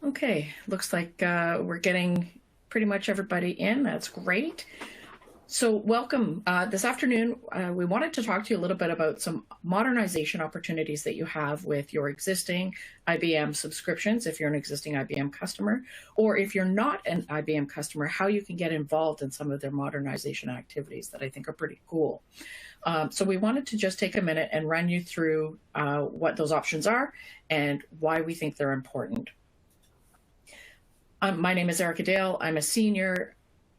Okay, looks like we're getting pretty much everybody in. That's great. So welcome. This afternoon, we wanted to talk to you a little bit about some modernization opportunities that you have with your existing IBM subscriptions, if you're an existing IBM customer, or if you're not an IBM customer, how you can get involved in some of their modernization activities that I think are pretty cool. So we wanted to just take a minute and run you through what those options are and why we think they're important. My name is Erica Dale. I'm a senior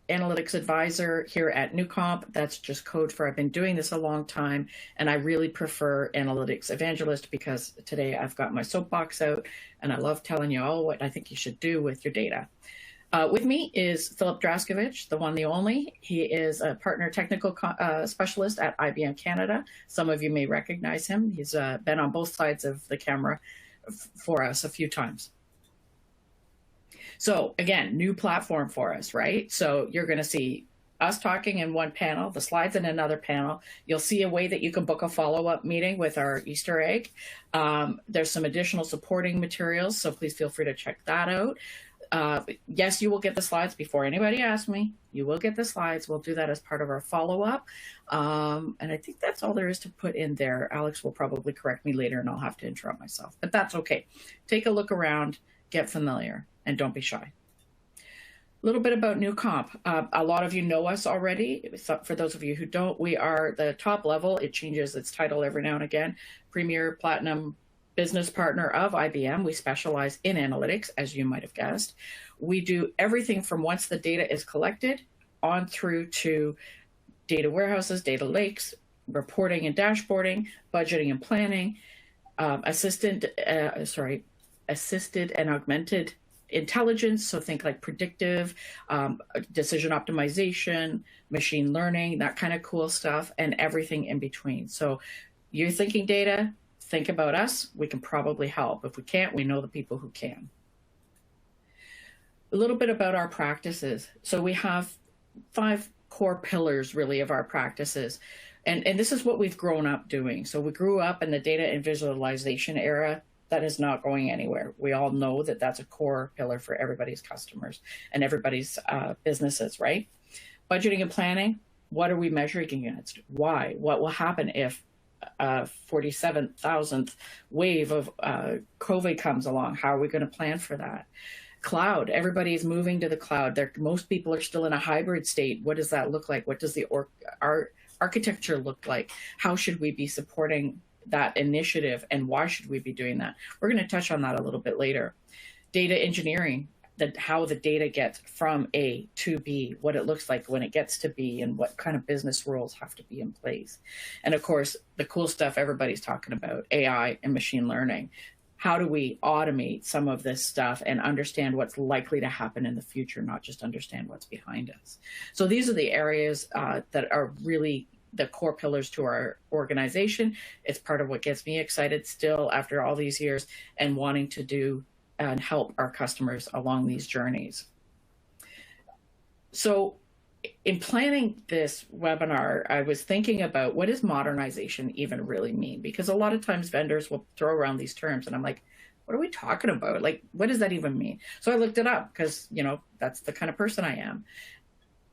analytics advisor here at NewComp. That's just code for I've been doing this a long time, and I really prefer analytics evangelist because today I've got my soapbox out and I love telling you all what I think you should do with your data. With me is Philip Draskovich, the one, the only. He is a partner technical specialist at IBM Canada. Some of you may recognize him. He's been on both sides of the camera for us a few times. So again, new platform for us, right? So you're going to see us talking in one panel, the slides in another panel. You'll see a way that you can book a follow-up meeting with our Easter egg. There's some additional supporting materials, so please feel free to check that out. Yes, you will get the slides before anybody asks me. You will get the slides. We'll do that as part of our follow-up. And I think that's all there is to put in there. Alex will probably correct me later and I'll have to interrupt myself, but that's okay. Take a look around, get familiar, and don't be shy. A little bit about NewComp. A lot of you know us already. For those of you who don't, we are the top level. It changes its title every now and again. Premier Platinum Business Partner of IBM. We specialize in analytics, as you might have guessed. We do everything from once the data is collected on through to data warehouses, data lakes, reporting and dashboarding, budgeting and planning, assisted and augmented intelligence, so think like predictive, decision optimization, machine learning, that kind of cool stuff, and everything in between. So you're thinking data, think about us. We can probably help. If we can't, we know the people who can. A little bit about our practices. So we have 5 core pillars, really, of our practices. And this is what we've grown up doing. So we grew up in the data and visualization era. That is not going anywhere. We all know that that's a core pillar for everybody's customers and everybody's businesses, right? Budgeting and planning, what are we measuring against? Why? What will happen if a 47,000th wave of COVID comes along? How are we going to plan for that? Cloud, everybody is moving to the cloud. Most people are still in a hybrid state. What does that look like? What does the architecture look like? How should we be supporting that initiative, and why should we be doing that? We're going to touch on that a little bit later. Data engineering, how the data gets from A to B, what it looks like when it gets to B, and what kind of business rules have to be in place. And of course, the cool stuff everybody's talking about, AI and machine learning. How do we automate some of this stuff and understand what's likely to happen in the future, not just understand what's behind us? So these are the areas that are really the core pillars to our organization. It's part of what gets me excited still after all these years and wanting to do and help our customers along these journeys. So in planning this webinar, I was thinking about what does modernization even really mean? Because a lot of times vendors will throw around these terms and I'm like, what are we talking about? Like, what does that even mean? So I looked it up because, you know, that's the kind of person I am.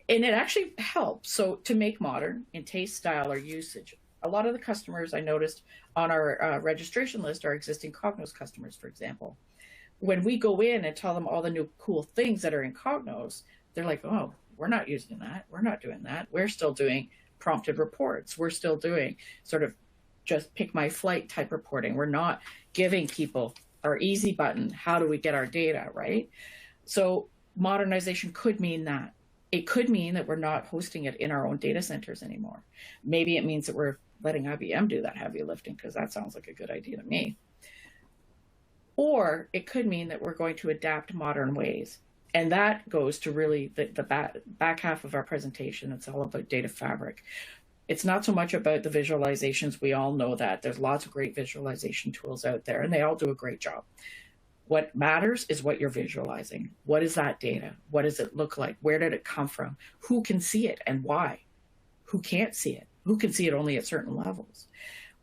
And it actually helps. So to make modern in taste, style, or usage, a lot of the customers I noticed on our registration list are existing Cognos customers, for example. When we go in and tell them all the new cool things that are in Cognos, they're like, oh, we're not using that. We're not doing that. We're still doing prompted reports. We're still doing sort of just pick my flight type reporting. We're not giving people our easy button. How do we get our data, right? So modernization could mean that. It could mean that we're not hosting it in our own data centers anymore. Maybe it means that we're letting IBM do that heavy lifting, because that sounds like a good idea to me. Or it could mean that we're going to adapt modern ways. And that goes to really the back half of our presentation. It's all about data fabric. It's not so much about the visualizations. We all know that. There's lots of great visualization tools out there, and they all do a great job. What matters is what you're visualizing. What is that data? What does it look like? Where did it come from? Who can see it and why? Who can't see it? who can see it only at certain levels.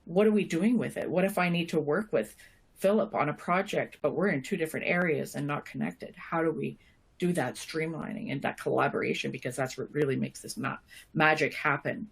What are we doing with it? What if I need to work with Philip on a project, but we're in two different areas and not connected? How do we do that streamlining and that collaboration? Because that's what really makes this magic happen.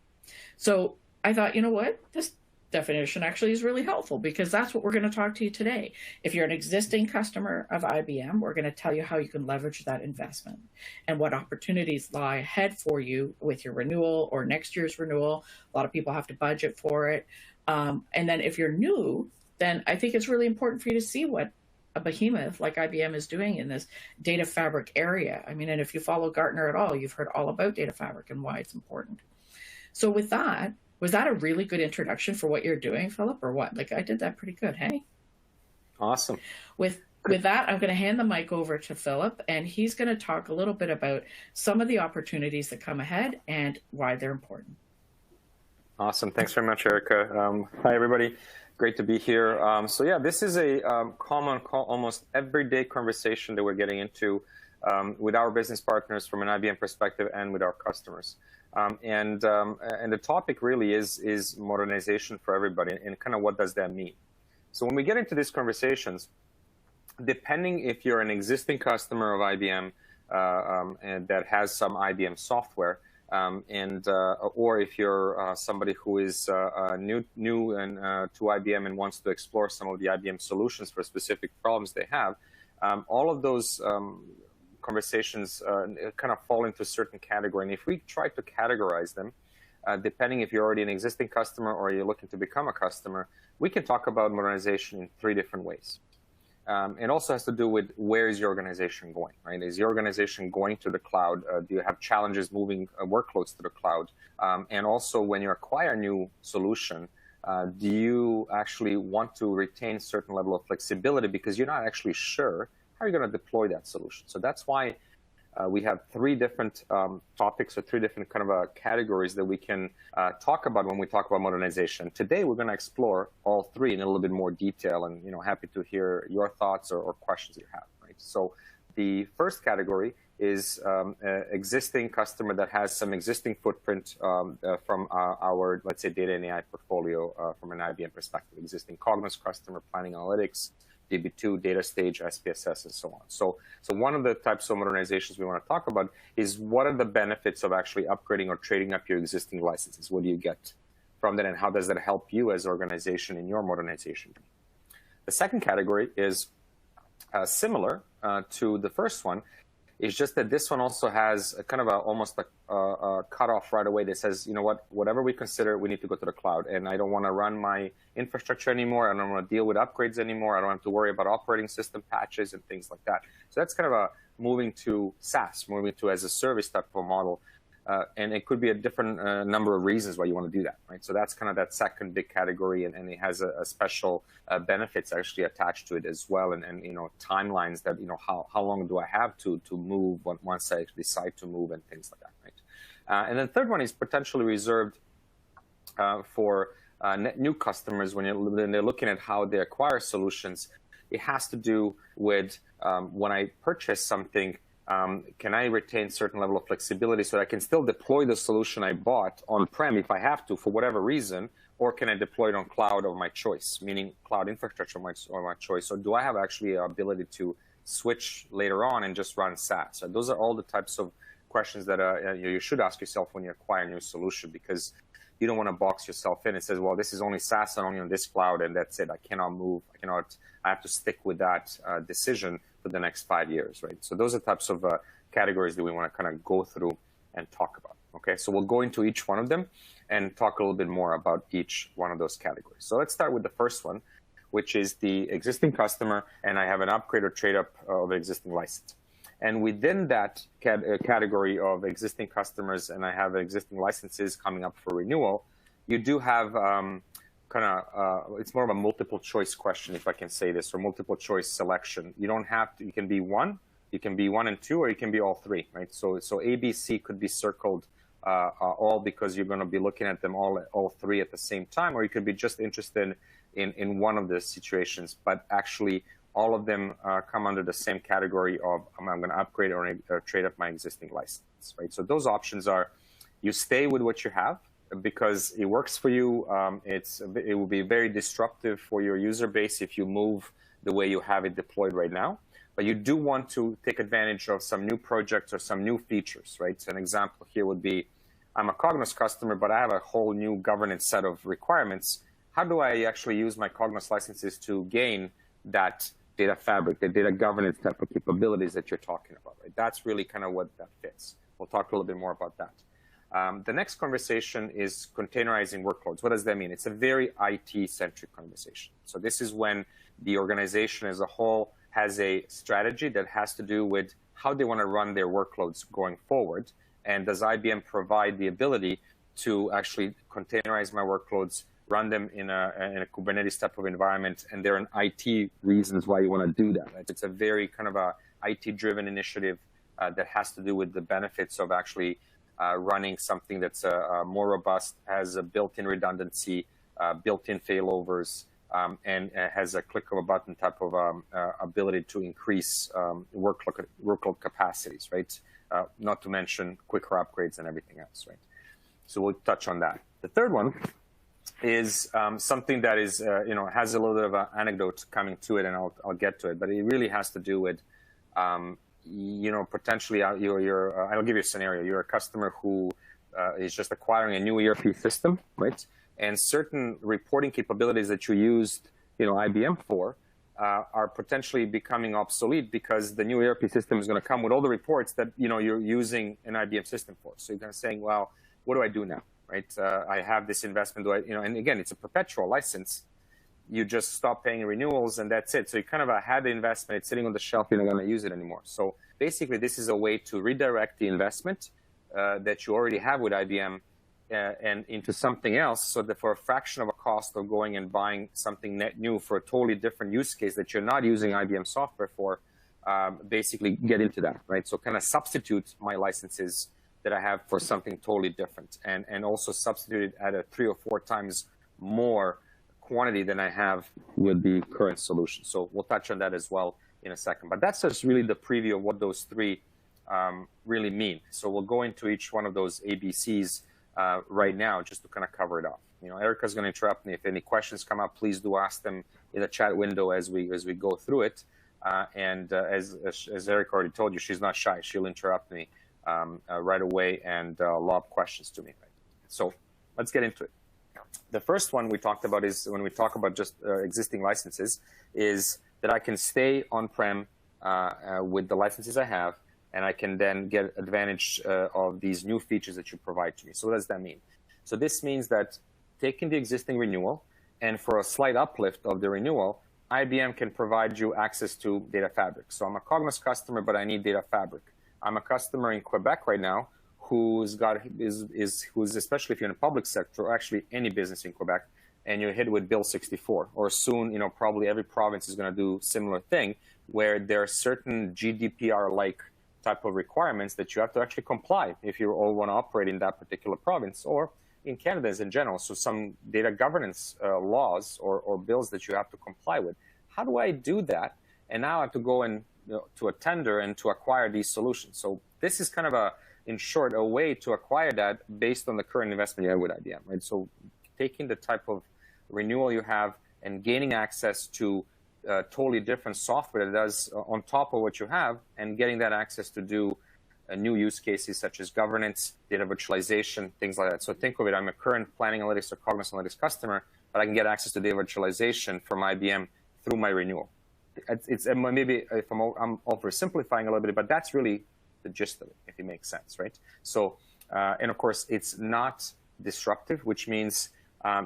So I thought, you know what? This definition actually is really helpful, because that's what we're going to talk to you today. If you're an existing customer of IBM, we're going to tell you how you can leverage that investment and what opportunities lie ahead for you with your renewal or next year's renewal. A lot of people have to budget for it. And then if you're new, then I think it's really important for you to see what a behemoth like IBM is doing in this data fabric area. I mean, and if you follow Gartner at all, you've heard all about data fabric and why it's important. So with that, was that a really good introduction for what you're doing, Philip, or what? Like, I did that pretty good, hey? Awesome. With that, I'm going to hand the mic over to Philip, and he's going to talk a little bit about some of the opportunities that come ahead and why they're important. Awesome. Thanks very much, Erica. Hi, everybody. Great to be here. So yeah, this is a common, almost everyday conversation that we're getting into with our business partners from an IBM perspective and with our customers. And the topic really is modernization for everybody, and kind of what does that mean. So when we get into these conversations, depending if you're an existing customer of IBM and that has some IBM software, or if you're somebody who is new and to IBM and wants to explore some of the IBM solutions for specific problems they have, all of those conversations kind of fall into a certain category. And if we try to categorize them, depending if you're already an existing customer or you're looking to become a customer, we can talk about modernization in 3 different ways. It also has to do with where is your organization going, right? Is your organization going to the cloud? Do you have challenges moving workloads to the cloud? And also, when you acquire a new solution, do you actually want to retain a certain level of flexibility because you're not actually sure how you're going to deploy that solution? So that's why we have 3 different topics, or 3 different kind of categories that we can talk about when we talk about modernization. Today, we're going to explore all 3 in a little bit more detail, and happy to hear your thoughts or questions you have. Right. So the first category is existing customer that has some existing footprint from our, let's say, data and AI portfolio from an IBM perspective. Existing Cognos customer, planning analytics, DB2, data stage, SPSS, and so on. So one of the types of modernizations we want to talk about is what are the benefits of actually upgrading or trading up your existing licenses? What do you get from that, and how does that help you as an organization in your modernization? The second category is similar to the first one. It's just that this one also has a kind of almost a cutoff right away that says, you know what, whatever we consider, we need to go to the cloud. And I don't want to run my infrastructure anymore. I don't want to deal with upgrades anymore. I don't have to worry about operating system patches and things like that. So that's kind of a moving to SaaS, moving to as a service type of model. And it could be a different number of reasons why you want to do that, right? So that's kind of that second big category, and it has a special benefits actually attached to it as well, and timelines that how long do I have to move once I decide to move, and things like that, right? And then the third one is potentially reserved for net new customers when they're looking at how they acquire solutions. It has to do with when I purchase something. Can I retain certain level of flexibility so that I can still deploy the solution I bought on-prem if I have to for whatever reason, or can I deploy it on cloud of my choice, meaning cloud infrastructure of my choice, or do I have actually the ability to switch later on and just run SaaS? So those are all the types of questions that you should ask yourself when you acquire a new solution, because you don't want to box yourself in. It says, well, this is only SaaS and only on this cloud, and that's it. I cannot move. I have to stick with that decision for the next 5 years, right? So those are types of categories that we want to kind of go through and talk about, okay? So we'll go into each one of them and talk a little bit more about each one of those categories. So let's start with the first one, which is the existing customer, and I have an upgrade or trade up of existing license. And within that category of existing customers, and I have existing licenses coming up for renewal, you do have it's more of a multiple choice question, if I can say this, or multiple choice selection. You don't have to, you can be 1 and 2, or you can be all 3, right? So A, B, C could be circled all because you're going to be looking at them all 3 at the same time, or you could be just interested in one of the situations, but actually all of them come under the same category of I'm going to upgrade or trade up my existing license, right? So those options are, you stay with what you have, because it works for you. It will be very disruptive for your user base if you move the way you have it deployed right now. But you do want to take advantage of some new projects or some new features, right? So an example here would be, I'm a Cognos customer, but I have a whole new governance set of requirements. How do I actually use my Cognos licenses to gain that data fabric, the data governance type of capabilities that you're talking about, right? That's really kind of what that fits. We'll talk a little bit more about that. The next conversation is containerizing workloads. What does that mean? It's a very IT-centric conversation. So this is when the organization as a whole has a strategy that has to do with how they want to run their workloads going forward. And does IBM provide the ability to actually containerize my workloads, run them in a Kubernetes type of environment? And there are IT reasons why you want to do that. Right? It's a very kind of a IT-driven initiative that has to do with the benefits of actually running something that's more robust, has a built-in redundancy, built-in failovers, and has a click of a button type of ability to increase workload capacities, right? Not to mention quicker upgrades and everything else, right? So we'll touch on that. The third one is something that is, has a little bit of an anecdote coming to it, and I'll get to it, but it really has to do with, potentially I'll give you a scenario. You're a customer who is just acquiring a new ERP system, right? And certain reporting capabilities that you used, IBM for, are potentially becoming obsolete because the new ERP system is going to come with all the reports that you're using an IBM system for. So you're kind of saying, well, what do I do now, right? I have this investment. And again, it's a perpetual license. You just stop paying renewals, and that's it. So you kind of had the investment. It's sitting on the shelf. You're not going to use it anymore. So basically, this is a way to redirect the investment that you already have with IBM and into something else, so that for a fraction of a cost of going and buying something net new for a totally different use case that you're not using IBM software for, basically get into that, right? So kind of substitute my licenses that I have for something totally different, and also substitute it at a 3 or 4 times more quantity than I have with the current solution. So we'll touch on that as well in a second. But that's just really the preview of what those 3 really mean. So we'll go into each one of those ABCs right now, just to kind of cover it off. Erica's going to interrupt me if any questions come up. Please do ask them in the chat window as we go through it. And as Erica already told you, she's not shy. She'll interrupt me right away and lob questions to me. So let's get into it. The first one we talked about is, when we talk about just existing licenses, is that I can stay on-prem with the licenses I have, and I can then get advantage of these new features that you provide to me. So what does that mean? So this means that taking the existing renewal, and for a slight uplift of the renewal, IBM can provide you access to data fabric. So I'm a Cognos customer, but I need data fabric. I'm a customer in Quebec right now who's especially if you're in the public sector, or actually any business in Quebec, and you're hit with Bill 64, or soon, probably every province is going to do similar thing, where there are certain GDPR-like type of requirements that you have to actually comply if you all want to operate in that particular province, or in Canada as in general. So some data governance laws or bills that you have to comply with. How do I do that? And now I have to go and to a tender and to acquire these solutions. So this is kind of in short, a way to acquire that based on the current investment you have with IBM, right? So taking the type of renewal you have and gaining access to totally different software that does on top of what you have, and getting that access to do new use cases such as governance, data virtualization, things like that. So think of it, I'm a current Planning Analytics or Cognos Analytics customer, but I can get access to data virtualization from IBM through my renewal. It's maybe if I'm oversimplifying a little bit, but that's really the gist of it, if it makes sense, right? So, and of course, it's not disruptive, which means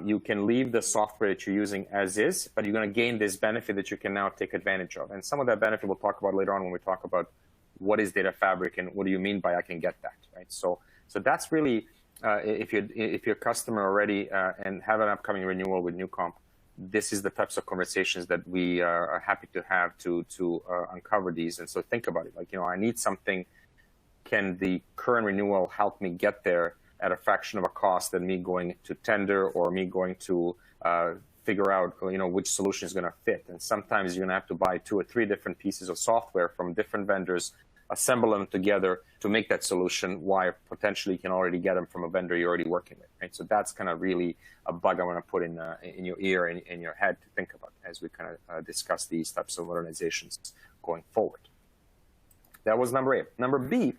you can leave the software that you're using as is, but you're going to gain this benefit that you can now take advantage of. And some of that benefit we'll talk about later on when we talk about what is data fabric and what do you mean by I can get that, right? So that's really, if you're a customer already and have an upcoming renewal with Newcomp, this is the types of conversations that we are happy to have to uncover these. And so think about it, like, I need something. Can the current renewal help me get there at a fraction of a cost than me going to tender, or me going to figure out, which solution is going to fit? And sometimes you're going to have to buy 2 or 3 different pieces of software from different vendors assemble them together to make that solution, while potentially you can already get them from a vendor you're already working with, right? So that's kind of really a bug I want to put in your ear and in your head to think about as we kind of discuss these types of modernizations going forward. That was number A. Number B,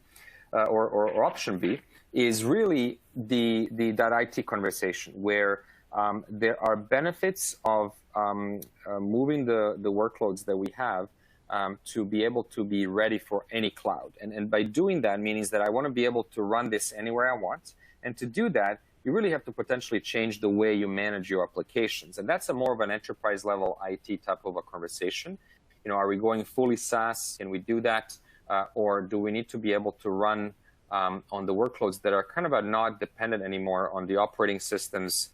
or option B, is really the .IT conversation, where there are benefits of moving the workloads that we have to be able to be ready for any cloud. And by doing that means that I want to be able to run this anywhere I want. And to do that, you really have to potentially change the way you manage your applications. And that's a more of an enterprise level IT type of a conversation. You know, are we going fully SaaS? Can we do that? Or do we need to be able to run on the workloads that are kind of not dependent anymore on the operating systems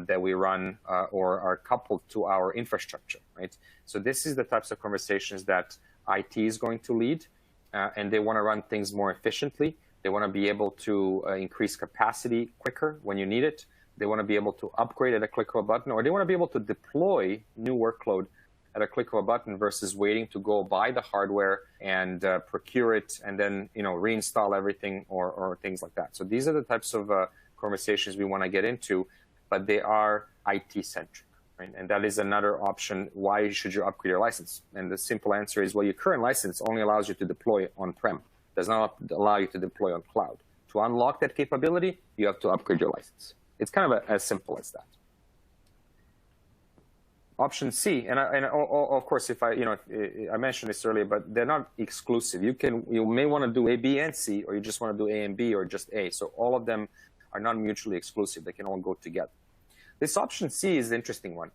that we run or are coupled to our infrastructure, right? So this is the types of conversations that IT is going to lead, and they want to run things more efficiently. They want to be able to increase capacity quicker when you need it. They want to be able to upgrade at a click of a button, or they want to be able to deploy new workload at a click of a button versus waiting to go buy the hardware and procure it and then, you know, reinstall everything or things like that. So these are the types of conversations we want to get into, but they are IT-centric, right? And that is another option. Why should you upgrade your license? And the simple answer is, well, your current license only allows you to deploy on-prem. Does not allow you to deploy on cloud. To unlock that capability, you have to upgrade your license. It's kind of as simple as that. Option C, and of course, if I mentioned this earlier, but they're not exclusive. You may want to do A, B, and C, or you just want to do A and B, or just A. So all of them are not mutually exclusive. They can all go together. This option C is the interesting one.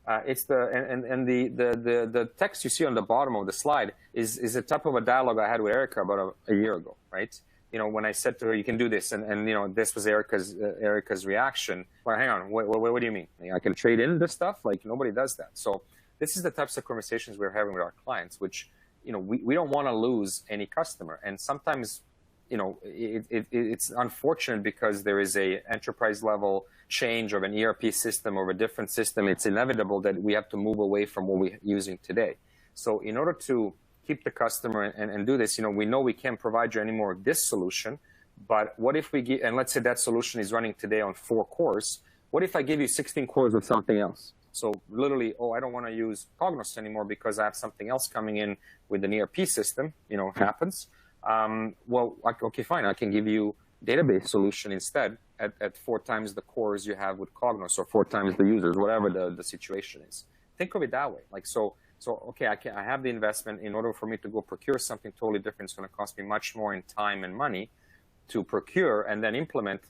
It's the text you see on the bottom of the slide is a type of a dialogue I had with Erica about a year ago, right? You know, when I said to her, you can do this, and you know, this was Erica's reaction. Well, hang on, what do you mean? I can trade in this stuff? Like, nobody does that. So this is the types of conversations we're having with our clients, which, you know, we don't want to lose any customer. And sometimes, you know, it's unfortunate because there is a enterprise level change of an ERP system or a different system. It's inevitable that we have to move away from what we're using today. So in order to keep the customer and do this, you know we can't provide you anymore this solution, but what if we give, and let's say that solution is running today on 4 cores, what if I give you 16 cores of something else? So literally, oh, I don't want to use Cognos anymore because I have something else coming in with an ERP system, you know, happens. Well, okay, fine, I can give you database solution instead at 4 times the cores you have with Cognos, or 4 times the users, whatever the situation is. Think of it that way. Like, so okay, I have the investment. In order for me to go procure something totally different, it's going to cost me much more in time and money to procure and then implement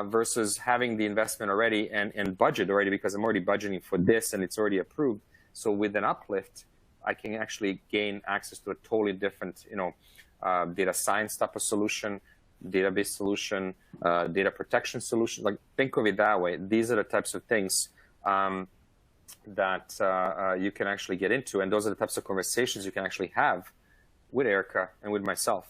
versus having the investment already and budget already, because I'm already budgeting for this and it's already approved. So with an uplift, I can actually gain access to a totally different, you know, data science type of solution, database solution, data protection solution. Like, think of it that way. These are the types of things that you can actually get into, and those are the types of conversations you can actually have with Erica and with myself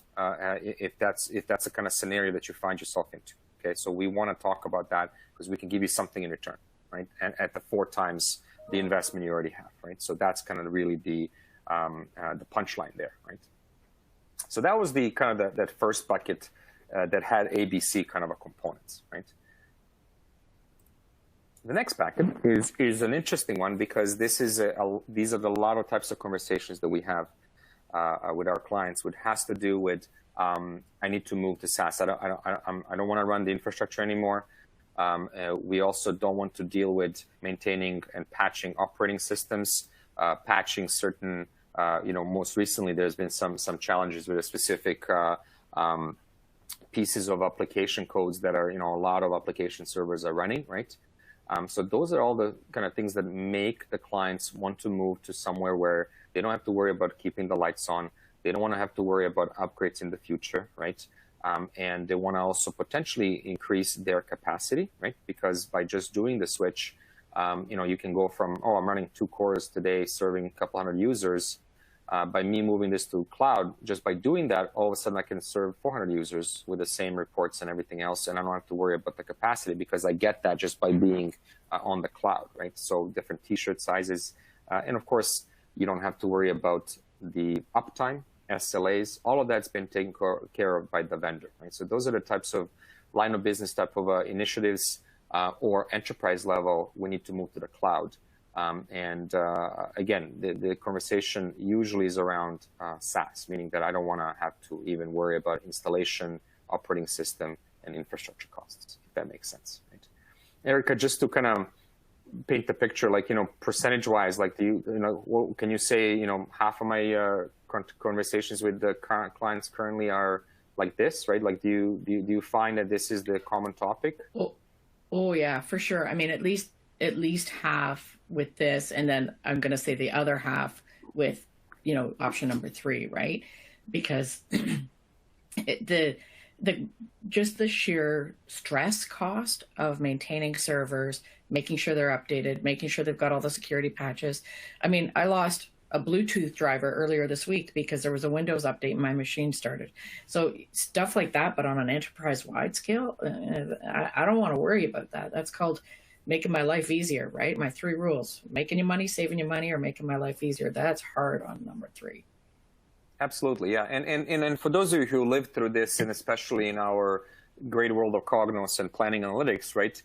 if that's the kind of scenario that you find yourself into. Okay, so we want to talk about that because we can give you something in return, right? And at the 4 times the investment you already have, right? So that's kind of really the punchline there, right? So that was the kind of that first bucket that had ABC kind of a components, right? The next bucket is an interesting one because this is these are the lot of types of conversations that we have with our clients, which has to do with I need to move to SaaS. I don't want to run the infrastructure anymore. We also don't want to deal with maintaining and patching operating systems, patching certain. You know, most recently there's been some challenges with a specific pieces of application codes that are, you know, a lot of application servers are running, right? So those are all the kind of things that make the clients want to move to somewhere where they don't have to worry about keeping the lights on. They don't want to have to worry about upgrades in the future, right? And they want to also potentially increase their capacity, right? Because by just doing the switch, you know, you can go from, oh, I'm running 2 cores today serving a couple hundred users. By me moving this to cloud, just by doing that, all of a sudden I can serve 400 users with the same reports and everything else, and I don't have to worry about the capacity because I get that just by being on the cloud, right? So different T-shirt sizes, and of course, you don't have to worry about the uptime SLAs, all of that's been taken care of by the vendor, right? So those are the types of line of business type of initiatives or enterprise level we need to move to the cloud. Again, the conversation usually is around SaaS, meaning that I don't want to have to even worry about installation, operating system, and infrastructure costs, if that makes sense, right? Erica, just to kind of paint the picture, like, percentage-wise, like, can you say, half of my conversations with the current clients currently are like this, right? Like, do you find that this is the common topic? Oh yeah, for sure. I mean, at least half with this, and then I'm going to say the other half with, option number 3, right? Because just the sheer stress cost of maintaining servers, making sure they're updated, making sure they've got all the security patches. I mean, I lost a Bluetooth driver earlier this week because there was a Windows update and my machine started. So stuff like that, but on an enterprise-wide scale, I don't want to worry about that. That's called making my life easier, right? My 3 rules: making you money, saving you money, or making my life easier. That's hard on number 3. Absolutely, yeah. And for those of you who lived through this, and especially in our great world of Cognos and planning analytics, right?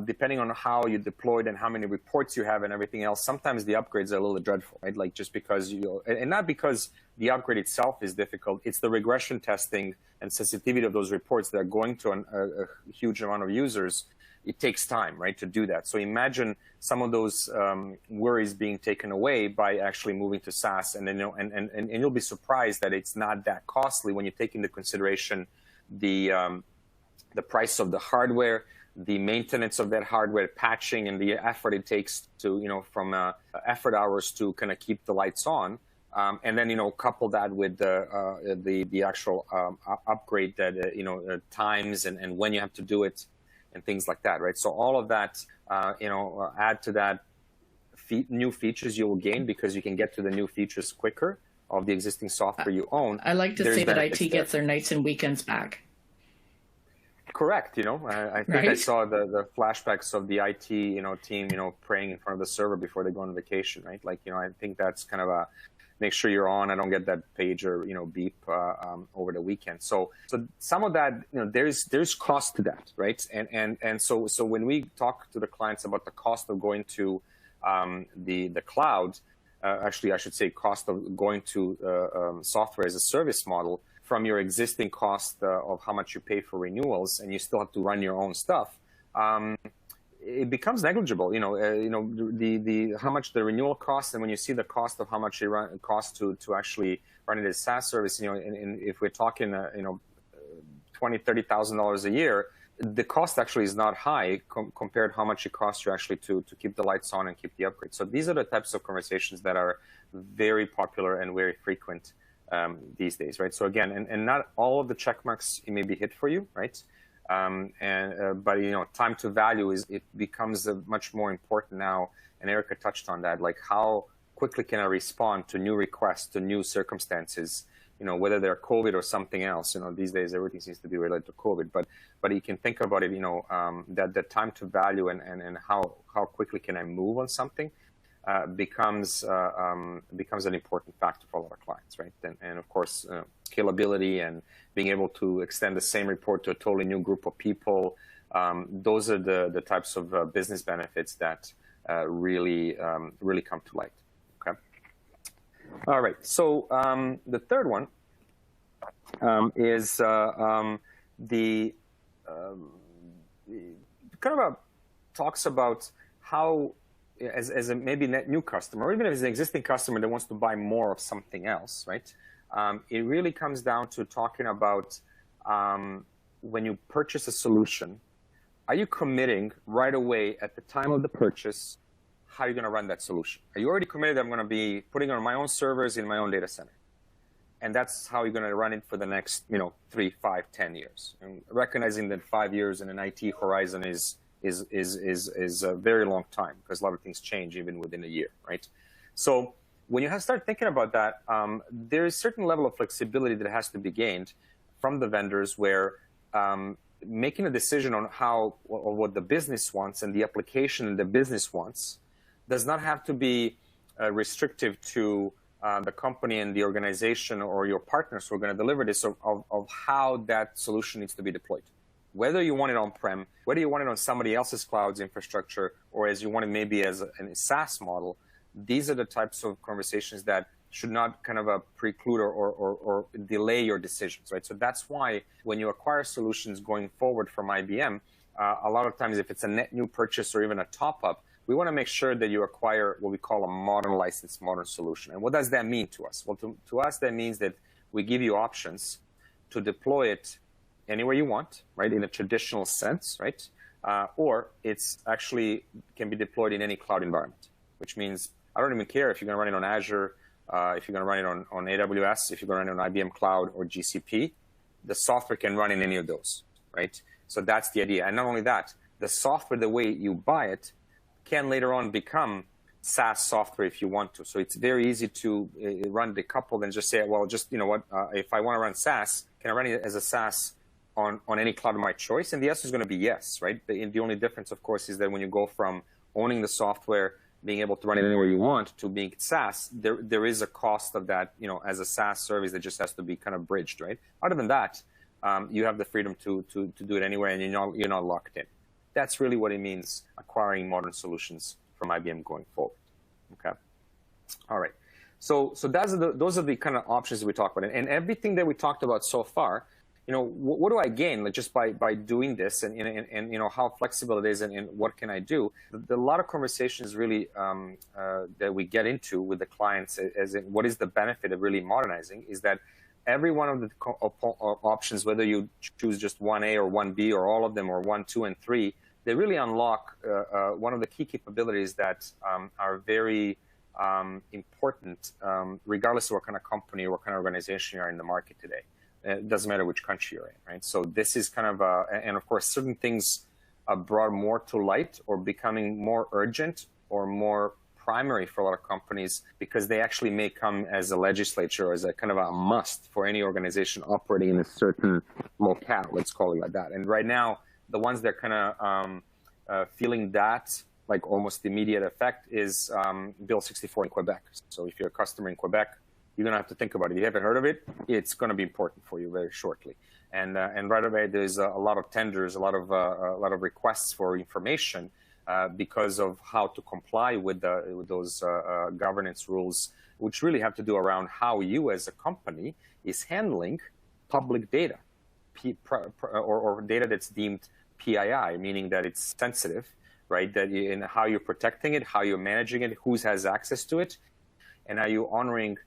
Depending on how you deployed and how many reports you have and everything else, sometimes the upgrades are a little dreadful, right? Like, just because and not because the upgrade itself is difficult, it's the regression testing and sensitivity of those reports that are going to a huge amount of users. It takes time, right, to do that. So imagine some of those worries being taken away by actually moving to SaaS, and then and you'll be surprised that it's not that costly when you take into consideration the price of the hardware, the maintenance of that hardware, patching, and the effort it takes to from effort hours to kind of keep the lights on, and then couple that with the actual upgrade that times and when you have to do it, and things like that, right? So all of that, add to that new features you will gain because you can get to the new features quicker of the existing software you own. I like to say that IT gets their nights and weekends back. Correct. I think right? I saw the flashbacks of the IT, team, praying in front of the server before they go on vacation, right? Like, I think that's kind of a make sure you're on. I don't get that page or beep over the weekend. So some of that, there's cost to that, right? And so when we talk to the clients about the cost of going to the cloud, actually I should say cost of going to software as a service model from your existing cost of how much you pay for renewals, and you still have to run your own stuff. It becomes negligible, the how much the renewal costs, and when you see the cost of how much it costs to actually run it as SaaS service, and if we're talking, $20,000-$30,000 a year, the cost actually is not high compared to how much it costs you actually to keep the lights on and keep the upgrade. So these are the types of conversations that are very popular and very frequent these days, right? So again, and not all of the check marks may be hit for you, right? But time to value it becomes much more important now, and Erica touched on that. Like, how quickly can I respond to new requests, to new circumstances? Whether they're COVID or something else. These days everything seems to be related to COVID. But you can think about it. That the time to value and how quickly can I move on something becomes an important factor for a lot of clients, right? And of course, scalability and being able to extend the same report to a totally new group of people. Those are the types of business benefits that really come to light. Okay. All right. So the third one is the kind of talks about how, as a maybe net new customer, or even as an existing customer that wants to buy more of something else, right? It really comes down to talking about when you purchase a solution, are you committing right away at the time of the purchase how you're going to run that solution? Are you already committed that I'm going to be putting it on my own servers in my own data center? And that's how you're going to run it for the next 3, 5, 10 years. And recognizing that 5 years in an IT horizon is a very long time, because a lot of things change even within a year, right? So when you start thinking about that, there is a certain level of flexibility that has to be gained from the vendors, where making a decision on what the business wants and the application the business wants does not have to be restrictive to the company and the organization or your partners who are going to deliver this of how that solution needs to be deployed. Whether you want it on-prem, whether you want it on somebody else's cloud's infrastructure, or as you want it maybe as a SaaS model, these are the types of conversations that should not kind of preclude or delay your decisions, right? So that's why when you acquire solutions going forward from IBM, a lot of times if it's a net new purchase or even a top-up, we want to make sure that you acquire what we call a modern license, modern solution. And what does that mean to us? Well, to us, that means that we give you options to deploy it anywhere you want, right, in a traditional sense, right? Or it's actually can be deployed in any cloud environment, which means I don't even care if you're going to run it on Azure, if you're going to run it on AWS, if you're going to run it on IBM Cloud or GCP, the software can run in any of those, right? So that's the idea. And not only that, the software, the way you buy it, can later on become SaaS software if you want to. So it's very easy to run decoupled and just say, well, just, you know what, if I want to run SaaS, can I run it as a SaaS on any cloud of my choice? And the answer is going to be yes, right? The only difference, of course, is that when you go from owning the software, being able to run it anywhere you want to being SaaS, there is a cost of that, you know, as a SaaS service that just has to be kind of bridged, right? Other than that, you have the freedom to do it anywhere, and you're not locked in. That's really what it means acquiring modern solutions from IBM going forward. Okay. All right. So those are the kind of options that we talk about, and everything that we talked about so far. You know, what do I gain just by doing this, and you know how flexible it is, and what can I do? A lot of conversations really that we get into with the clients, as in what is the benefit of really modernizing, is that every one of the options, whether you choose just 1A or 1B or all of them or 1, 2, and 3, they really unlock one of the key capabilities that are very important, regardless of what kind of company or what kind of organization you are in the market today. It doesn't matter which country you're in, right? So this is kind of and of course, certain things are brought more to light or becoming more urgent or more primary for a lot of companies because they actually may come as a legislature or as a kind of a must for any organization operating in a certain locale, let's call it like that. And right now, the ones that are kind of feeling that like almost immediate effect is Bill 64 in Quebec. So if you're a customer in Quebec, you're going to have to think about it. If you haven't heard of it, it's going to be important for you very shortly. And right away, there's a lot of tenders, a lot of requests for information because of how to comply with those governance rules, which really have to do around how you as a company is handling public data, or data that's deemed PII, meaning that it's sensitive, right? That in how you're protecting it, how you're managing it, who has access to it. And are you honoring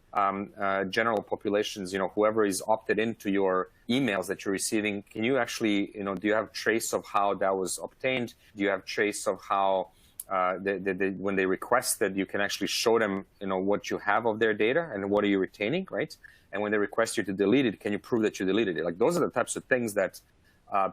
general populations, you know, whoever is opted into your emails that you're receiving? Can you actually, you know, do you have trace of how that was obtained? Do you have trace of how when they request that you can actually show them, you know, what you have of their data and what are you retaining, right? And when they request you to delete it, can you prove that you deleted it? Like those are the types of things that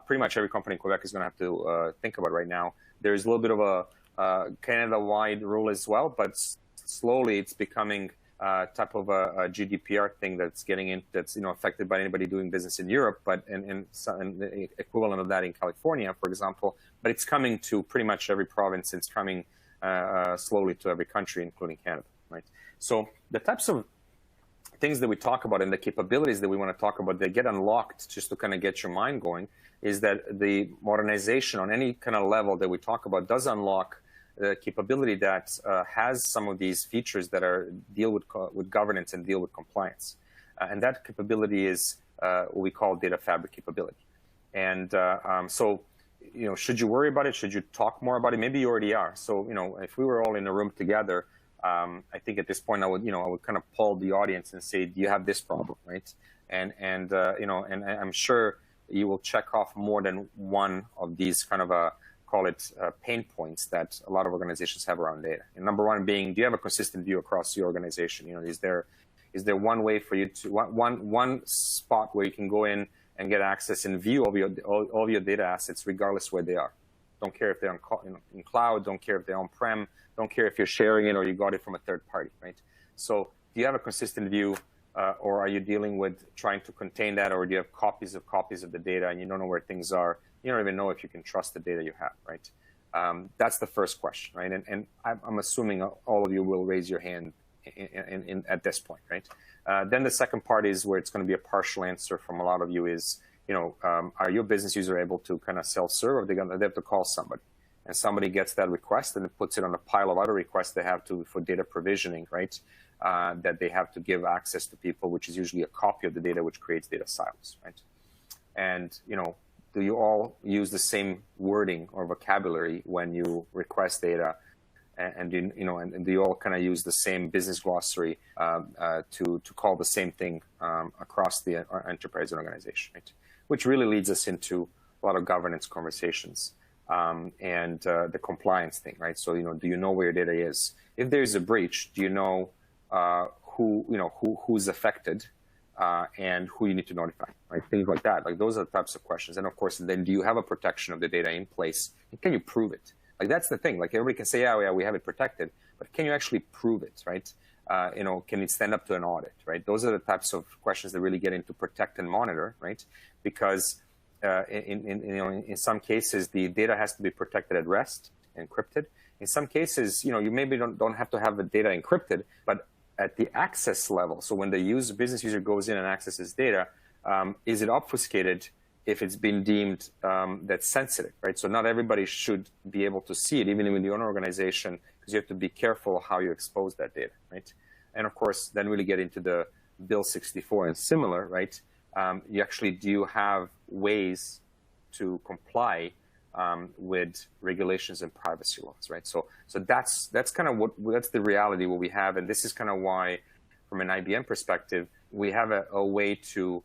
pretty much every company in Quebec is going to have to think about right now. There's a little bit of a Canada-wide rule as well, but slowly it's becoming type of a GDPR thing that's getting in, that's, you know, affected by anybody doing business in Europe, but and the equivalent of that in California, for example. But it's coming to pretty much every province. It's coming slowly to every country, including Canada, right? So the types of things that we talk about and the capabilities that we want to talk about, they get unlocked just to kind of get your mind going, is that the modernization on any kind of level that we talk about does unlock the capability that has some of these features that deal with governance and deal with compliance. And that capability is what we call data fabric capability. And so, you know, should you worry about it? Should you talk more about it? Maybe you already are. So, you know, if we were all in a room together, I think at this point I would kind of poll the audience and say, do you have this problem, right? And you know, and I'm sure you will check off more than one of these kind of call it pain points that a lot of organizations have around data. And number one being, do you have a consistent view across your organization? You know, is there one way for you to one spot where you can go in and get access and view all your data assets, regardless where they are? Don't care if they're in cloud. Don't care if they're on-prem. Don't care if you're sharing it or you got it from a third party, right? So do you have a consistent view, or are you dealing with trying to contain that, or do you have copies of the data and you don't know where things are? You don't even know if you can trust the data you have, right? That's the first question, right? And I'm assuming all of you will raise your hand at this point, right? Then the second part is where it's going to be a partial answer from a lot of you is, are your business user able to kind of self-serve, or they have to call somebody? And somebody gets that request and puts it on a pile of other requests they have to for data provisioning, right? That they have to give access to people, which is usually a copy of the data, which creates data silos, right? And, do you all use the same wording or vocabulary when you request data? And do you all kind of use the same business glossary to call the same thing across the enterprise organization, right? Which really leads us into a lot of governance conversations and the compliance thing, right? So, do you know where your data is? If there's a breach, do you know who's affected and who you need to notify, right? Things like that. Like those are the types of questions. And of course, then do you have a protection of the data in place? And can you prove it? Like that's the thing. Like everybody can say, yeah, we have it protected, but can you actually prove it, right? Can it stand up to an audit, right? Those are the types of questions that really get into protect and monitor, right? Because in some cases, the data has to be protected at rest, encrypted. In some cases, you maybe don't have to have the data encrypted, but at the access level. So when the business user goes in and accesses data, is it obfuscated if it's been deemed that's sensitive, right? So not everybody should be able to see it, even in your own organization, because you have to be careful how you expose that data, right? And of course, then really get into the Bill 64 and similar, right? Do you have ways to comply with regulations and privacy laws, right? So that's kind of that's the reality what we have, and this is kind of why, from an IBM perspective, we have a way to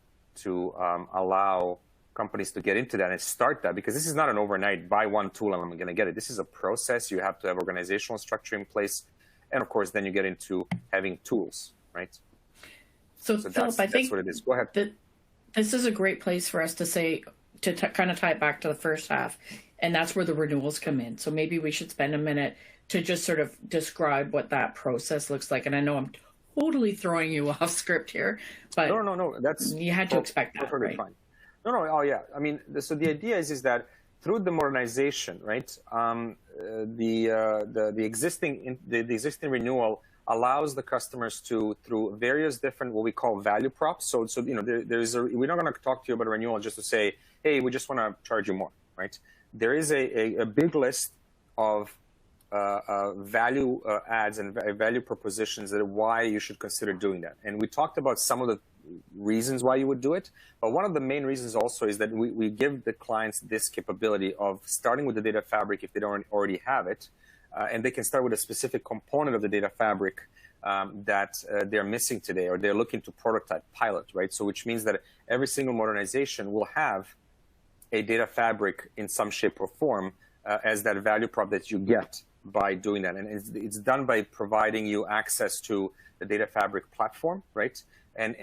allow companies to get into that and start that, because this is not an overnight buy one tool and I'm going to get it. This is a process. You have to have organizational structure in place, and of course, then you get into having tools, right? So Philip, I think that's what it is. Go ahead. This is a great place for us to say, to kind of tie it back to the first half, and that's where the renewals come in. So maybe we should spend a minute to just sort of describe what that process looks like. And I know I'm totally throwing you off script here, but no, that's you had to expect that, perfectly right? fine. No, oh yeah. I mean, so the idea is that through the modernization, right? The existing renewal allows the customers to, through various different what we call value props. So we're not going to talk to you about a renewal just to say, hey, we just want to charge you more, right? There is a big list of value adds and value propositions that are why you should consider doing that. And we talked about some of the reasons why you would do it. But one of the main reasons also is that we give the clients this capability of starting with the data fabric if they don't already have it. And they can start with a specific component of the data fabric that they're missing today, or they're looking to prototype, pilot, right? So which means that every single modernization will have a data fabric in some shape or form as that value prop that you get by doing that. And it's done by providing you access to the data fabric platform, right? And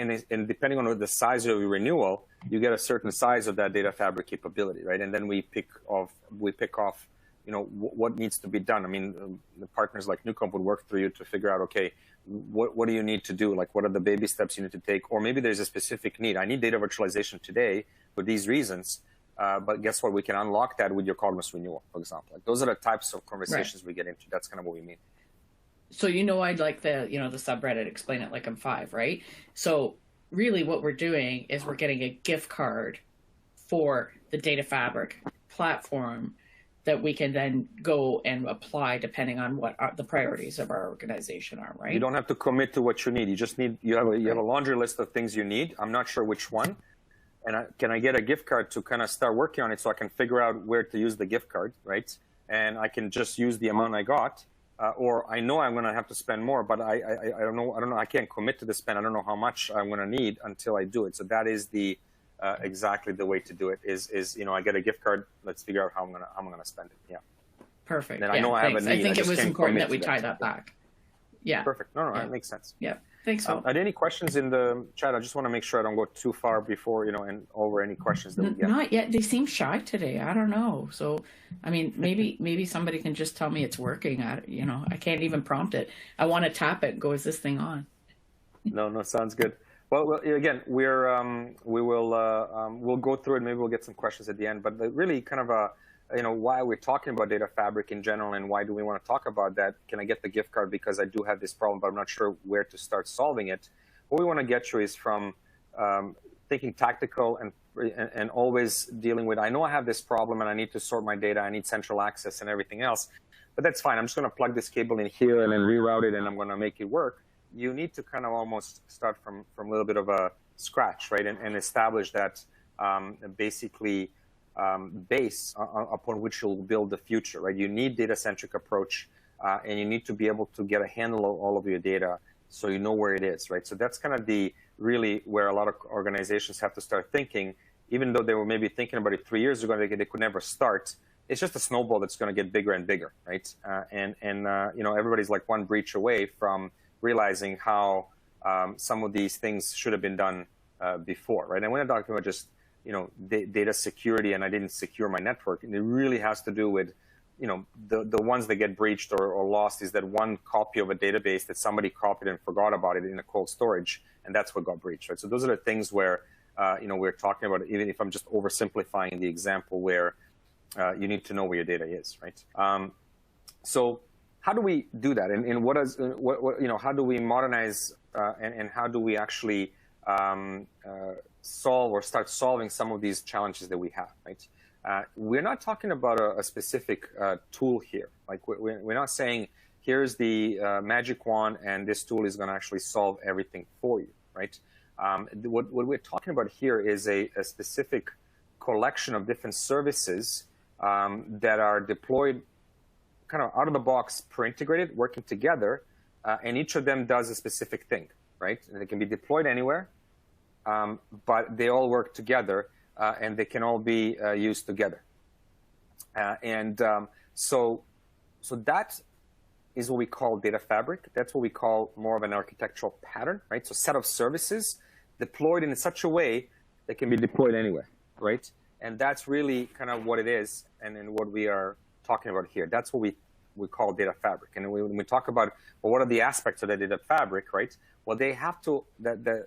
depending on the size of your renewal, you get a certain size of that data fabric capability, right? And then we pick off what needs to be done. I mean, the partners like Newcomb would work through you to figure out, okay, what do you need to do? Like, what are the baby steps you need to take? Or maybe there's a specific need. I need data virtualization today for these reasons. But guess what? We can unlock that with your Cognos renewal, for example. Like, those are the types of conversations we get into. That's kind of what we mean. So, I'd like the subreddit, explain it like I'm 5, right? So really what we're doing is we're getting a gift card for the data fabric platform that we can then go and apply depending on what the priorities of our organization are, right? You don't have to commit to what you need. You just need, you have a laundry list of things you need. I'm not sure which one. And can I get a gift card to kind of start working on it so I can figure out where to use the gift card, right? And I can just use the amount I got, or I know I'm going to have to spend more, but I don't know. I can't commit to the spend. I don't know how much I'm going to need until I do it. So that is the exactly the way to do it. Is I get a gift card. Let's figure out how I'm going to spend it. Yeah. Perfect. And I know I have a need. I think it was important that we tie that back. Yeah. Perfect. No, that makes sense. Yeah. Thanks, Phil. Are there any questions in the chat? I just want to make sure I don't go too far before, and over any questions that we get. Not yet. They seem shy today. I don't know. So, I mean, maybe somebody can just tell me it's working. I can't even prompt it. I want to tap it and go, is this thing on? No, sounds good. Well, again, we'll go through it. Maybe we'll get some questions at the end. But really kind of why we're talking about data fabric in general and why do we want to talk about that. Can I get the gift card because I do have this problem, but I'm not sure where to start solving it. What we want to get to is from thinking tactical and always dealing with, I know I have this problem and I need to sort my data, I need central access and everything else, but that's fine. I'm just going to plug this cable in here and then reroute it and I'm going to make it work. You need to kind of almost start from a little bit of a scratch, right? And establish that basically base upon which you'll build the future, right? You need data-centric approach and you need to be able to get a handle of all of your data so you know where it is, right? So that's kind of really where a lot of organizations have to start thinking, even though they were maybe thinking about it 3 years ago, they could never start. It's just a snowball that's going to get bigger and bigger, right? Everybody's like one breach away from realizing how some of these things should have been done before, right? And we're not talking about just data security and I didn't secure my network. And it really has to do with the ones that get breached or lost is that one copy of a database that somebody copied and forgot about it in a cold storage, and that's what got breached, right? So those are the things where we're talking about, even if I'm just oversimplifying the example, where you need to know where your data is, right? So how do we do that, and how do we modernize and how do we actually solve or start solving some of these challenges that we have, right? We're not talking about a specific tool here. Like we're not saying here's the magic wand and this tool is going to actually solve everything for you, right? What we're talking about here is a specific collection of different services that are deployed kind of out of the box, pre-integrated, working together, and each of them does a specific thing, right? And they can be deployed anywhere, but they all work together. And they can all be used together. So that is what we call data fabric. That's what we call more of an architectural pattern, right? So set of services deployed in such a way that can be deployed anywhere, right? And that's really kind of what it is and what we are talking about here. That's what we call data fabric. And when we talk about, well, what are the aspects of the data fabric, right? Well, they have to,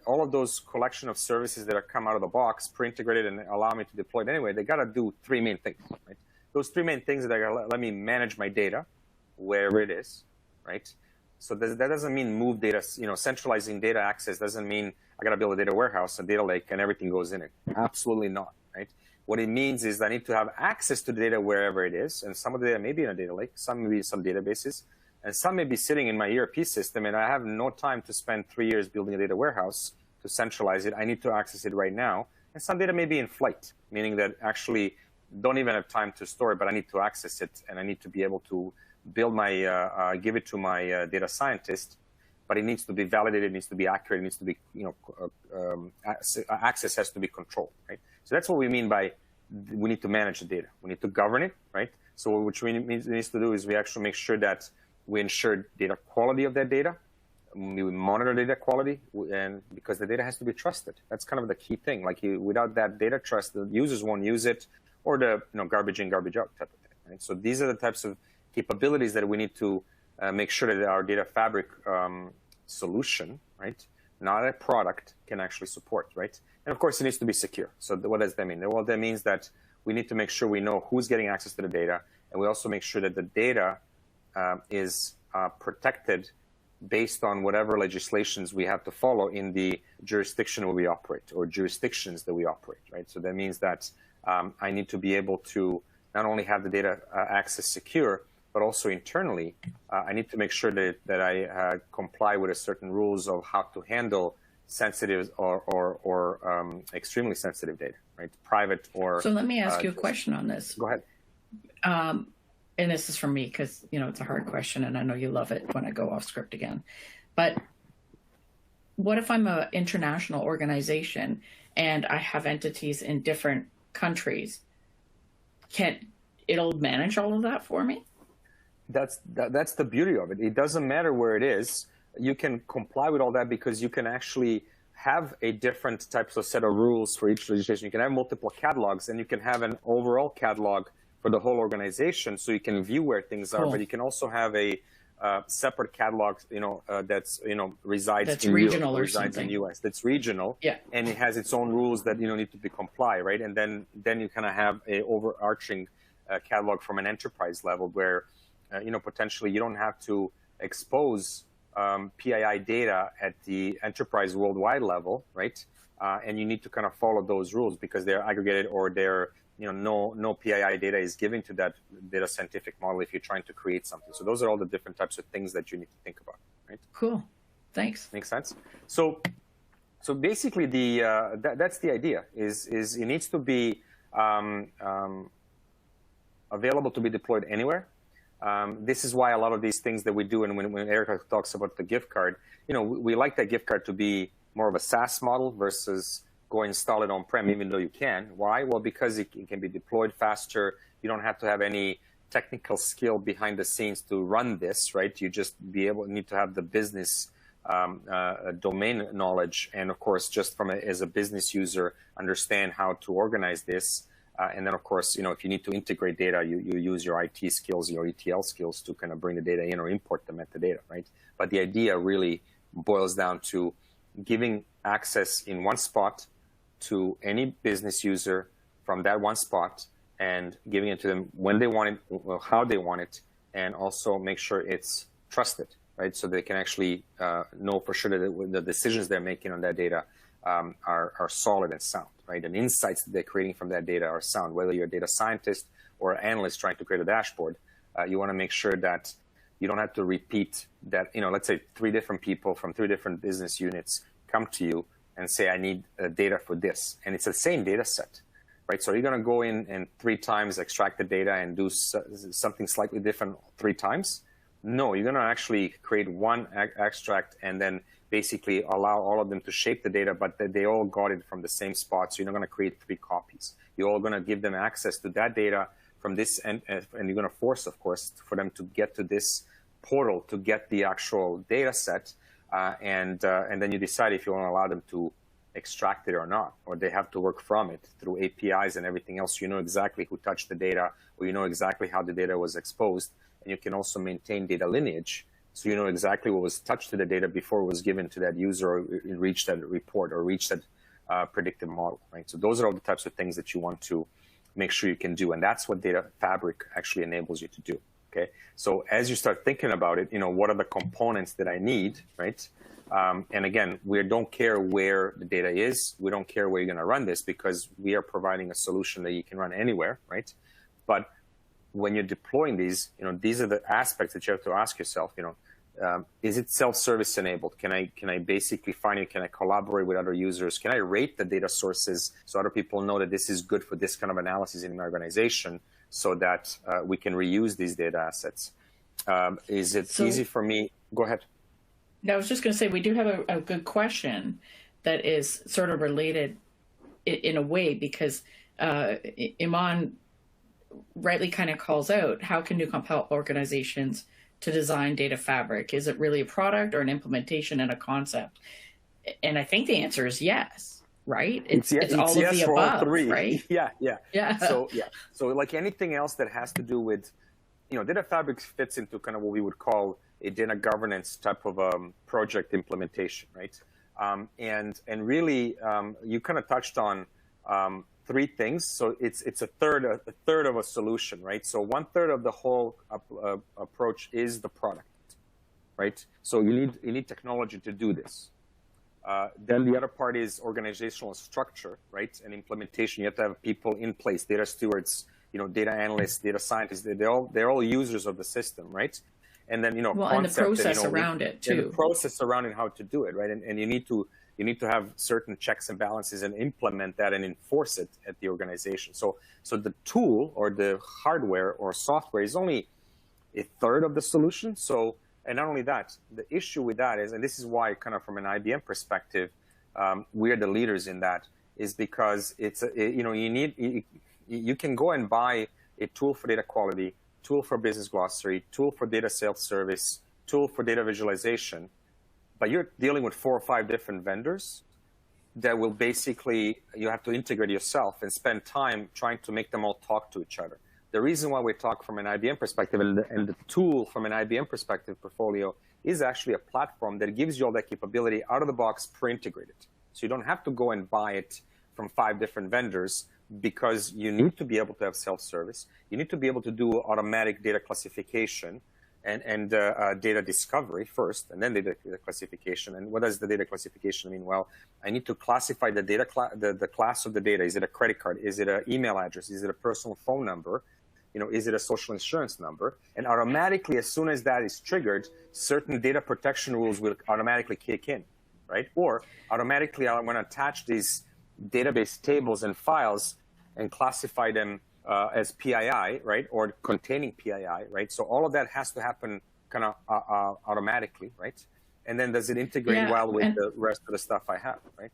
all of those collection of services that are come out of the box, pre-integrated and allow me to deploy it anyway, they got to do three main things, right? Those three main things that are going to let me manage my data wherever it is, right? So that doesn't mean move data, centralizing data access doesn't mean I got to build a data warehouse, a data lake, and everything goes in it. Absolutely not, right? What it means is I need to have access to the data wherever it is, and some of the data may be in a data lake, some may be in some databases, and some may be sitting in my ERP system, and I have no time to spend 3 years building a data warehouse to centralize it. I need to access it right now. And some data may be in flight, meaning that actually don't even have time to store it, but I need to access it, and I need to be able to build my, give it to my data scientist, but it needs to be validated, it needs to be accurate, it needs to be, access has to be controlled, right? So that's what we mean by we need to manage the data. We need to govern it, right? So what we needs to do is we actually make sure that we ensure data quality of that data. We monitor data quality, and because the data has to be trusted. That's kind of the key thing. Like without that data trust, the users won't use it, or the garbage in, garbage out type of thing. Right? So these are the types of capabilities that we need to make sure that our data fabric solution, right, not a product, can actually support, right? And of course, it needs to be secure. So what does that mean? Well, that means that we need to make sure we know who's getting access to the data, and we also make sure that the data is protected based on whatever legislations we have to follow in the jurisdiction where we operate, or jurisdictions that we operate, right? So that means that I need to be able to not only have the data access secure, but also internally, I need to make sure that I comply with a certain rules of how to handle sensitive or extremely sensitive data, right? Private or... So let me ask you a question on this. Go ahead. And this is from me because, it's a hard question and I know you love it when I go off script again. But what if I'm an international organization and I have entities in different countries? It'll manage all of that for me? That's the beauty of it. It doesn't matter where it is. You can comply with all that because you can actually have a different types of set of rules for each legislation. You can have multiple catalogs, and you can have an overall catalog for the whole organization, so you can view where things are. Cool. But you can also have a separate catalog, that's resides in regional Europe, or resides something. in US. That's regional, yeah, and it has its own rules that need to be complied, right? And then you kind of have a overarching catalog from an enterprise level where, potentially you don't have to expose PII data at the enterprise worldwide level, right? And you need to kind of follow those rules because they're aggregated or they're, no PII data is given to that data scientific model if you're trying to create something. So those are all the different types of things that you need to think about, right? Cool. Thanks. Makes sense. So basically, that's the idea. Is it needs to be available to be deployed anywhere. This is why a lot of these things that we do, and when Erica talks about the gift card, we like that gift card to be more of a SaaS model versus go install it on-prem, even though you can. Why? Well, because it can be deployed faster. You don't have to have any technical skill behind the scenes to run this, right? You just need to have the business domain knowledge, and of course, just as a business user, understand how to organize this. And then, of course, if you need to integrate data, you use your IT skills, your ETL skills to kind of bring the data in or import the metadata, right? But the idea really boils down to giving access in one spot to any business user from that one spot and giving it to them when they want it, well, how they want it, and also make sure it's trusted, right? So they can actually know for sure that the decisions they're making on that data are solid and sound, right? And insights that they're creating from that data are sound. Whether you're a data scientist or an analyst trying to create a dashboard, you want to make sure that you don't have to repeat that, let's say 3 different people from 3 different business units come to you and say, I need data for this. And it's the same data set, right? So you're going to go in and 3 times extract the data and do something slightly different 3 times? No, you're going to actually create one extract and then basically allow all of them to shape the data, but they all got it from the same spot. So you're not going to create 3 copies. You're all going to give them access to that data from this, and you're going to force, of course, for them to get to this portal to get the actual data set. And then you decide if you want to allow them to extract it or not, or they have to work from it through APIs and everything else. You know exactly who touched the data, or you know exactly how the data was exposed. And you can also maintain data lineage. So you know exactly what was touched to the data before it was given to that user, or it reached that report or reached that predictive model, right? So those are all the types of things that you want to make sure you can do. And that's what Data Fabric actually enables you to do, okay? So as you start thinking about it, what are the components that I need, right? And again, we don't care where the data is. We don't care where you're going to run this because we are providing a solution that you can run anywhere, right? But when you're deploying these, these are the aspects that you have to ask yourself, is it self-service enabled? Can I basically find it? Can I collaborate with other users? Can I rate the data sources so other people know that this is good for this kind of analysis in my organization so that we can reuse these data assets? Is it easy for me? Go ahead. No, I was just going to say, we do have a good question that is sort of related in a way, because Iman rightly kind of calls out, how can you compel organizations to design data fabric? Is it really a product or an implementation and a concept? And I think the answer is yes, right? It's all of the above, all 3. Right? Yeah. So like anything else that has to do with, data fabric fits into kind of what we would call a data governance type of project implementation, right? And really, you kind of touched on 3 things. So it's a third of a solution, right? So 1/3 of the whole approach is the product, right? So you need technology to do this. Then the other part is organizational structure, right? And implementation. You have to have people in place, data stewards, data analysts, data scientists. They're all users of the system, right? And then well, and the process around it too. And the process around it, how to do it, right? And you need to have certain checks and balances and implement that and enforce it at the organization. So the tool or the hardware or software is only 1/3 of the solution. So, and not only that, the issue with that is, and this is why kind of from an IBM perspective, we're the leaders in that, is because it's you can go and buy a tool for data quality, tool for business glossary, tool for data self-service, tool for data visualization, but you're dealing with 4 or 5 different vendors that will basically, you have to integrate yourself and spend time trying to make them all talk to each other. The reason why we talk from an IBM perspective and the tool from an IBM perspective portfolio is actually a platform that gives you all that capability out of the box pre-integrated. So you don't have to go and buy it from 5 different vendors because you need to be able to have self-service. You need to be able to do automatic data classification and data discovery first, and then data classification. And what does the data classification mean? Well, I need to classify the data, the class of the data. Is it a credit card? Is it an email address? Is it a personal phone number? You know, is it a social insurance number? And automatically, as soon as that is triggered, certain data protection rules will automatically kick in, right? Or automatically, I'm going to attach these database tables and files and classify them as PII, right, or containing PII, right? So all of that has to happen kind of automatically, right? And then does it integrate well with the rest of the stuff I have, right?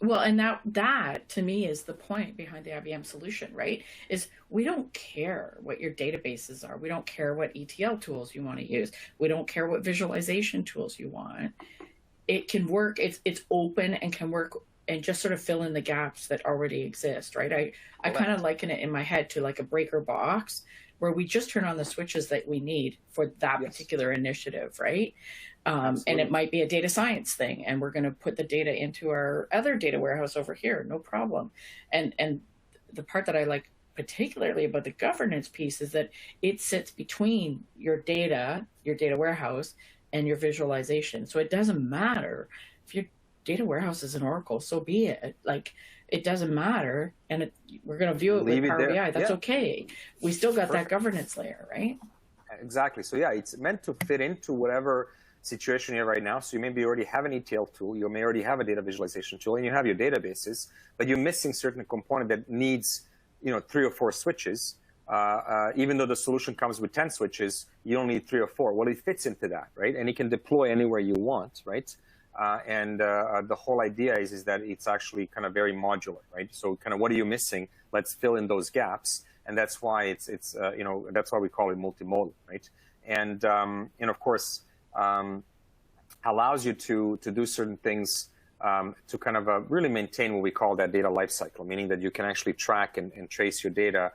Well, and that to me is the point behind the IBM solution, right? Is we don't care what your databases are. We don't care what ETL tools you want to use. We don't care what visualization tools you want. It can work. It's open and can work and just sort of fill in the gaps that already exist, right? I kind of liken it in my head to like a breaker box where we just turn on the switches that we need for that particular initiative, right? And it might be a data science thing, and we're going to put the data into our other data warehouse over here, no problem. And the part that I like particularly about the governance piece is that it sits between your data warehouse, and your visualization. So it doesn't matter if your data warehouse is in Oracle, so be it. Like, it doesn't matter, and we're going to view it with Power BI. That's okay. We still got that governance layer, right? Exactly. So yeah, it's meant to fit into whatever situation you're right now. So you maybe already have an ETL tool, you may already have a data visualization tool, and you have your databases, but you're missing certain component that needs, 3 or 4 switches. Even though the solution comes with 10 switches, you only need 3 or 4. Well, it fits into that, right? And it can deploy anywhere you want, right? The whole idea is that it's actually kind of very modular, right? So kind of what are you missing? Let's fill in those gaps. And that's why it's that's why we call it multimodal, right? And of course, allows you to do certain things to kind of really maintain what we call that data lifecycle, meaning that you can actually track and trace your data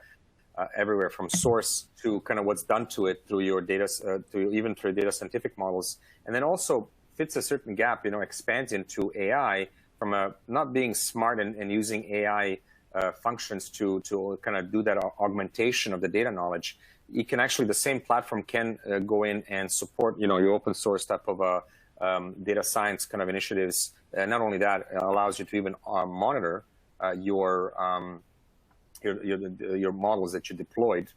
everywhere from source to kind of what's done to it through your data, even through data scientific models, and then also fits a certain gap, expands into AI from not being smart and using AI functions to kind of do that augmentation of the data knowledge. You can actually, the same platform can go in and support, your open source type of data science kind of initiatives. Not only that, it allows you to even monitor your models that you deployed,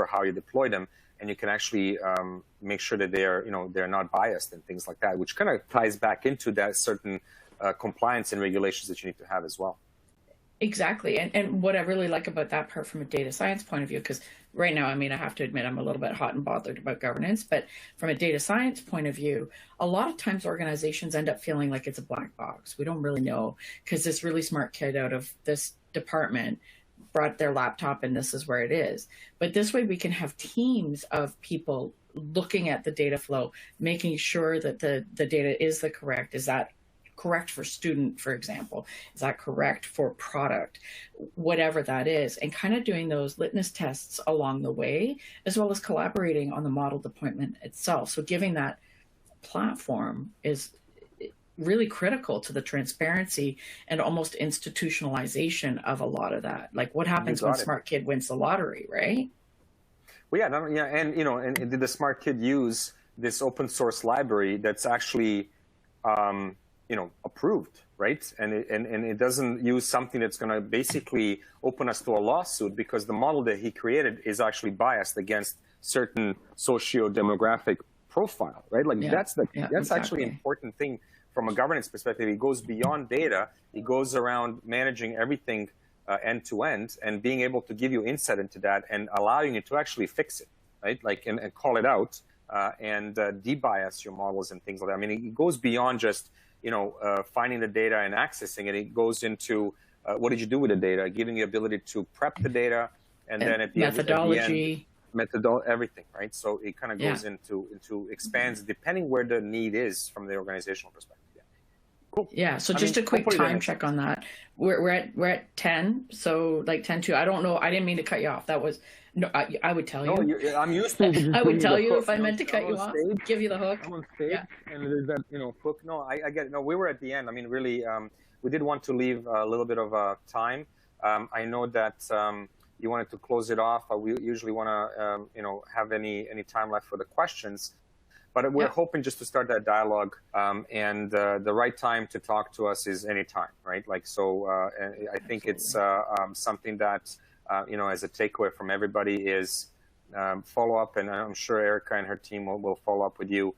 how you deploy them, and you can actually make sure that they're not biased and things like that, which kind of ties back into that certain compliance and regulations that you need to have as well. Exactly. And what I really like about that part from a data science point of view, because right now, I have to admit, I'm a little bit hot and bothered about governance, but from a data science point of view, a lot of times organizations end up feeling like it's a black box. We don't really know, because this really smart kid out of this department brought their laptop and this is where it is. But this way we can have teams of people looking at the data flow, making sure that the data is the correct. Is that correct for student, for example? Is that correct for product? Whatever that is, and kind of doing those litmus tests along the way, as well as collaborating on the model deployment itself. So giving that platform is really critical to the transparency and almost institutionalization of a lot of that. Like, what happens when Smart Kid wins the lottery, right? Well, and and did the Smart Kid use this open source library that's actually approved, right? And it doesn't use something that's going to basically open us to a lawsuit because the model that he created is actually biased against certain socio-demographic profile, right? Like that's exactly. Actually an important thing from a governance perspective. It goes beyond data. It goes around managing everything end to end and being able to give you insight into that and allowing you to actually fix it, right? Like and call it out and debias your models and things like that. It goes beyond just finding the data and accessing it. It goes into what did you do with the data, giving you the ability to prep the data, and then at the methodology, everything, right? So it kind of goes into expands depending where the need is from the organizational perspective. Yeah, cool. Yeah. So just a quick time check on that. We're at 10. So like 10 I don't know. I didn't mean to cut you off. That was. No, I would tell you. No, I'm used to. I would tell you if I meant to cut you off. Give you the hook. I'm on stage, and there's that hook. No, I get it. No, we were at the end. Really, we did want to leave a little bit of time I know that you wanted to close it off. We usually want to, have any time left for the questions. But we're hoping just to start that dialogue, and the right time to talk to us is any time, right? Like, so I think it's something that, as a takeaway from everybody is follow up, and I'm sure Erica and her team will follow up with you.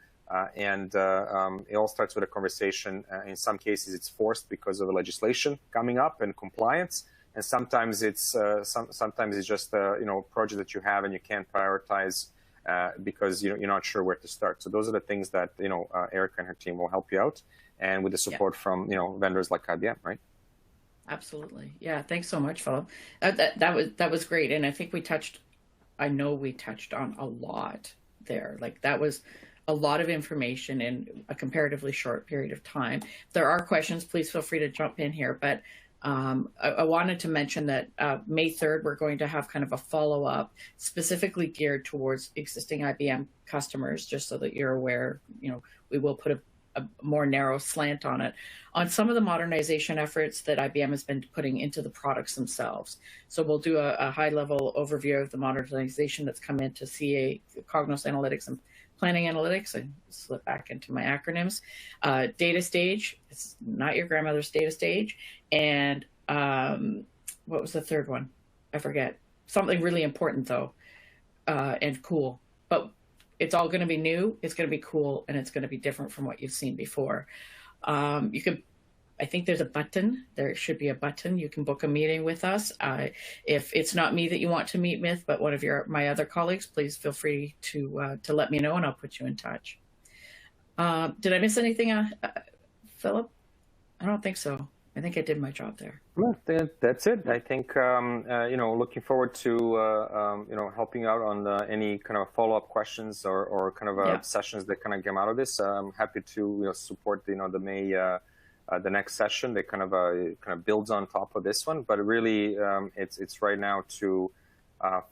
And it all starts with a conversation. In some cases, it's forced because of the legislation coming up and compliance. And sometimes it's just a project that you have and you can't prioritize because you're not sure where to start. So those are the things that Erica and her team will help you out, and with the support from vendors like IBM, right? Absolutely, yeah. Thanks so much, Philip. That was great, and I think we touched on a lot there. Like, that was a lot of information in a comparatively short period of time. If there are questions, please feel free to jump in here. But I wanted to mention that May 3rd, we're going to have kind of a follow-up specifically geared towards existing IBM customers, just so that you're aware. We will put a more narrow slant on it, on some of the modernization efforts that IBM has been putting into the products themselves. So we'll do a high-level overview of the modernization that's come into CA, Cognos Analytics, and Planning Analytics. I slip back into my acronyms. Data Stage, it's not your grandmother's data stage. And what was the third one? I forget. Something really important, though, and cool. But it's all going to be new, it's going to be cool, and it's going to be different from what you've seen before. I think there's a button. There should be a button. You can book a meeting with us. If it's not me that you want to meet with, but one of my other colleagues, please feel free to let me know, and I'll put you in touch. Did I miss anything, Philip? I don't think so. I think I did my job there. Well, that's it. I think, looking forward to, helping out on any kind of follow-up questions or kind of sessions that kind of come out of this. I'm happy to support, the May, the next session that kind of builds on top of this one. But really, it's right now to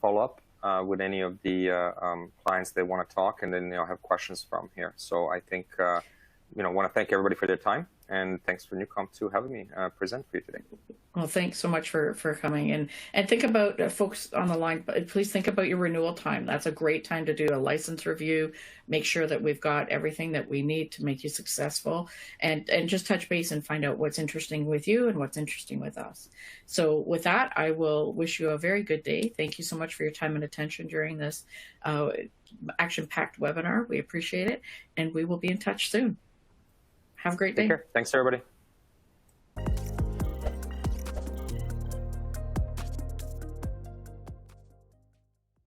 follow up with any of the clients they want to talk, and then have questions from here. So I think, want to thank everybody for their time. And thanks for Newcom to having me present for you today. Well, thanks so much for coming. And think about, folks on the line, please think about your renewal time. That's a great time to do a license review, make sure that we've got everything that we need to make you successful, and just touch base and find out what's interesting with you and what's interesting with us. So with that, I will wish you a very good day. Thank you so much for your time and attention during this action-packed webinar. We appreciate it, and we will be in touch soon. Have a great day. Take care. Thanks, everybody.